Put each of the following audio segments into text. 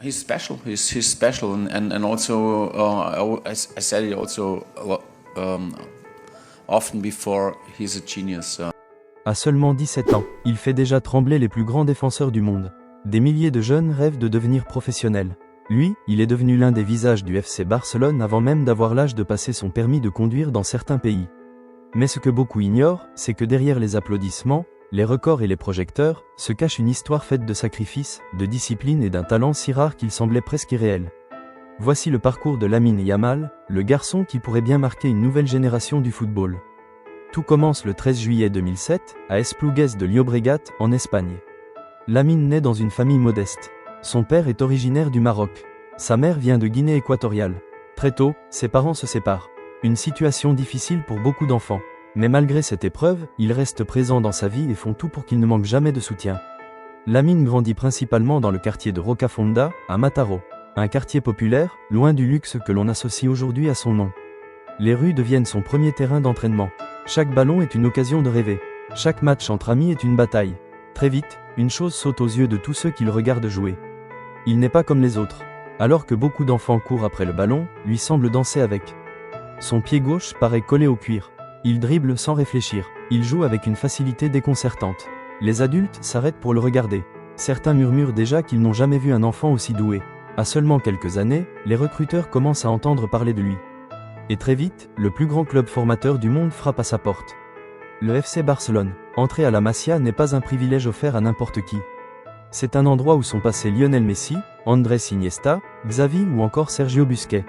He's special. He's special, and also I said it also often before. He's a genius. À seulement 17 ans, il fait déjà trembler les plus grands défenseurs du monde. Des milliers de jeunes rêvent de devenir professionnels. Lui, il est devenu l'un des visages du FC Barcelone avant même d'avoir l'âge de passer son permis de conduire dans certains pays. Mais ce que beaucoup ignorent, c'est que derrière les applaudissements, les records et les projecteurs, se cache une histoire faite de sacrifices, de discipline et d'un talent si rare qu'il semblait presque irréel. Voici le parcours de Lamine Yamal, le garçon qui pourrait bien marquer une nouvelle génération du football. Tout commence le 13 juillet 2007, à Esplugues de Llobregat, en Espagne. Lamine naît dans une famille modeste. Son père est originaire du Maroc. Sa mère vient de Guinée équatoriale. Très tôt, ses parents se séparent. Une situation difficile pour beaucoup d'enfants. Mais malgré cette épreuve, ils restent présents dans sa vie et font tout pour qu'il ne manque jamais de soutien. Lamine grandit principalement dans le quartier de Rocafonda, à Mataró. Un quartier populaire, loin du luxe que l'on associe aujourd'hui à son nom. Les rues deviennent son premier terrain d'entraînement. Chaque ballon est une occasion de rêver. Chaque match entre amis est une bataille. Très vite, une chose saute aux yeux de tous ceux qui le regardent jouer. Il n'est pas comme les autres. Alors que beaucoup d'enfants courent après le ballon, lui semble danser avec. Son pied gauche paraît collé au cuir. Il dribble sans réfléchir. Il joue avec une facilité déconcertante. Les adultes s'arrêtent pour le regarder. Certains murmurent déjà qu'ils n'ont jamais vu un enfant aussi doué. À seulement quelques années, les recruteurs commencent à entendre parler de lui. Et très vite, le plus grand club formateur du monde frappe à sa porte. Le FC Barcelone. Entrer à la Masia n'est pas un privilège offert à n'importe qui. C'est un endroit où sont passés Lionel Messi, Andrés Iniesta, Xavi ou encore Sergio Busquets.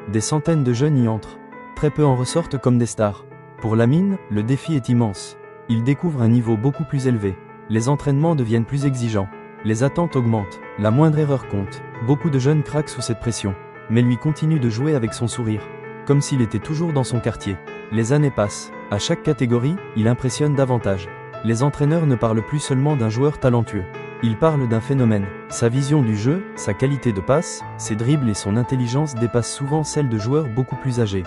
Des centaines de jeunes y entrent. Très peu en ressortent comme des stars. Pour Lamine, le défi est immense. Il découvre un niveau beaucoup plus élevé. Les entraînements deviennent plus exigeants. Les attentes augmentent. La moindre erreur compte. Beaucoup de jeunes craquent sous cette pression. Mais lui continue de jouer avec son sourire. Comme s'il était toujours dans son quartier. Les années passent. À chaque catégorie, il impressionne davantage. Les entraîneurs ne parlent plus seulement d'un joueur talentueux. Ils parlent d'un phénomène. Sa vision du jeu, sa qualité de passe, ses dribbles et son intelligence dépassent souvent celle de joueurs beaucoup plus âgés.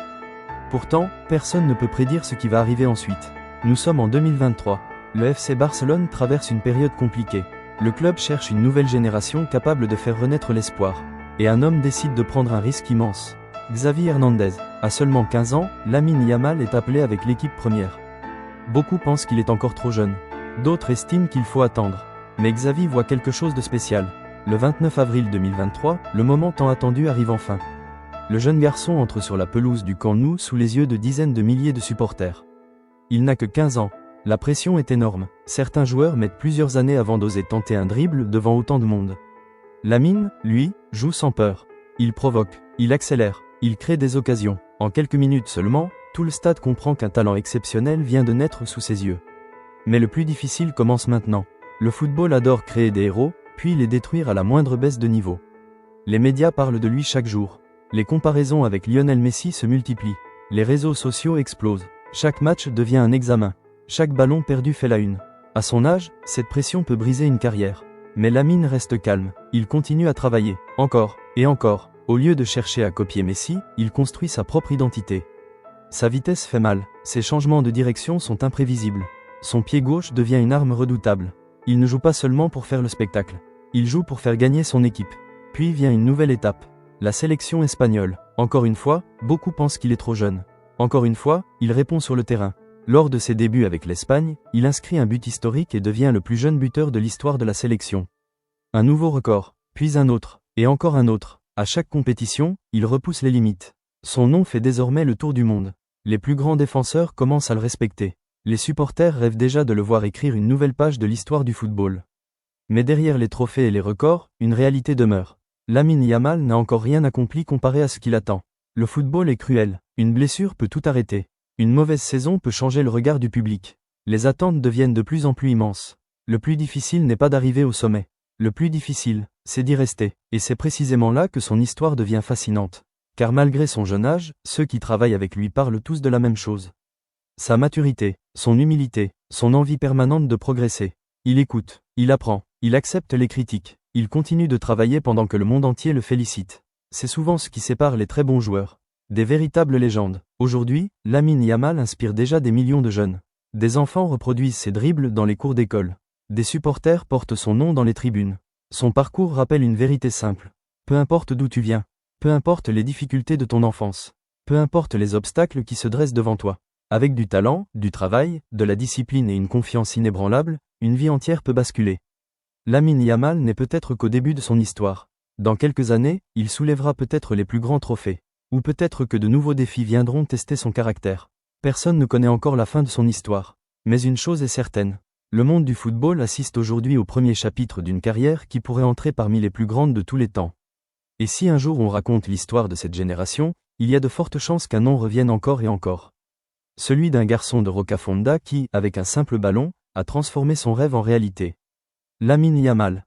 Pourtant, personne ne peut prédire ce qui va arriver ensuite. Nous sommes en 2023. Le FC Barcelone traverse une période compliquée. Le club cherche une nouvelle génération capable de faire renaître l'espoir. Et un homme décide de prendre un risque immense. Xavi Hernandez. À seulement 15 ans, Lamine Yamal est appelé avec l'équipe première. Beaucoup pensent qu'il est encore trop jeune. D'autres estiment qu'il faut attendre. Mais Xavi voit quelque chose de spécial. Le 29 avril 2023, le moment tant attendu arrive enfin. Le jeune garçon entre sur la pelouse du Camp Nou sous les yeux de dizaines de milliers de supporters. Il n'a que 15 ans. La pression est énorme. Certains joueurs mettent plusieurs années avant d'oser tenter un dribble devant autant de monde. Lamine, lui, joue sans peur. Il provoque, il accélère, il crée des occasions. En quelques minutes seulement, tout le stade comprend qu'un talent exceptionnel vient de naître sous ses yeux. Mais le plus difficile commence maintenant. Le football adore créer des héros, puis les détruire à la moindre baisse de niveau. Les médias parlent de lui chaque jour. Les comparaisons avec Lionel Messi se multiplient. Les réseaux sociaux explosent. Chaque match devient un examen. Chaque ballon perdu fait la une. À son âge, cette pression peut briser une carrière. Mais Lamine reste calme. Il continue à travailler. Encore, et encore. Au lieu de chercher à copier Messi, il construit sa propre identité. Sa vitesse fait mal. Ses changements de direction sont imprévisibles. Son pied gauche devient une arme redoutable. Il ne joue pas seulement pour faire le spectacle. Il joue pour faire gagner son équipe. Puis vient une nouvelle étape. La sélection espagnole. Encore une fois, beaucoup pensent qu'il est trop jeune. Encore une fois, il répond sur le terrain. Lors de ses débuts avec l'Espagne, il inscrit un but historique et devient le plus jeune buteur de l'histoire de la sélection. Un nouveau record, puis un autre, et encore un autre. À chaque compétition, il repousse les limites. Son nom fait désormais le tour du monde. Les plus grands défenseurs commencent à le respecter. Les supporters rêvent déjà de le voir écrire une nouvelle page de l'histoire du football. Mais derrière les trophées et les records, une réalité demeure. Lamine Yamal n'a encore rien accompli comparé à ce qu'il attend. Le football est cruel. Une blessure peut tout arrêter. Une mauvaise saison peut changer le regard du public. Les attentes deviennent de plus en plus immenses. Le plus difficile n'est pas d'arriver au sommet. Le plus difficile, c'est d'y rester. Et c'est précisément là que son histoire devient fascinante. Car malgré son jeune âge, ceux qui travaillent avec lui parlent tous de la même chose. Sa maturité, son humilité, son envie permanente de progresser. Il écoute, il apprend, il accepte les critiques. Il continue de travailler pendant que le monde entier le félicite. C'est souvent ce qui sépare les très bons joueurs. Des véritables légendes. Aujourd'hui, Lamine Yamal inspire déjà des millions de jeunes. Des enfants reproduisent ses dribbles dans les cours d'école. Des supporters portent son nom dans les tribunes. Son parcours rappelle une vérité simple. Peu importe d'où tu viens. Peu importe les difficultés de ton enfance. Peu importe les obstacles qui se dressent devant toi. Avec du talent, du travail, de la discipline et une confiance inébranlable, une vie entière peut basculer. Lamine Yamal n'est peut-être qu'au début de son histoire. Dans quelques années, il soulèvera peut-être les plus grands trophées. Ou peut-être que de nouveaux défis viendront tester son caractère. Personne ne connaît encore la fin de son histoire. Mais une chose est certaine. Le monde du football assiste aujourd'hui au premier chapitre d'une carrière qui pourrait entrer parmi les plus grandes de tous les temps. Et si un jour on raconte l'histoire de cette génération, il y a de fortes chances qu'un nom revienne encore et encore. Celui d'un garçon de Rocafonda qui, avec un simple ballon, a transformé son rêve en réalité. Lamine Yamal.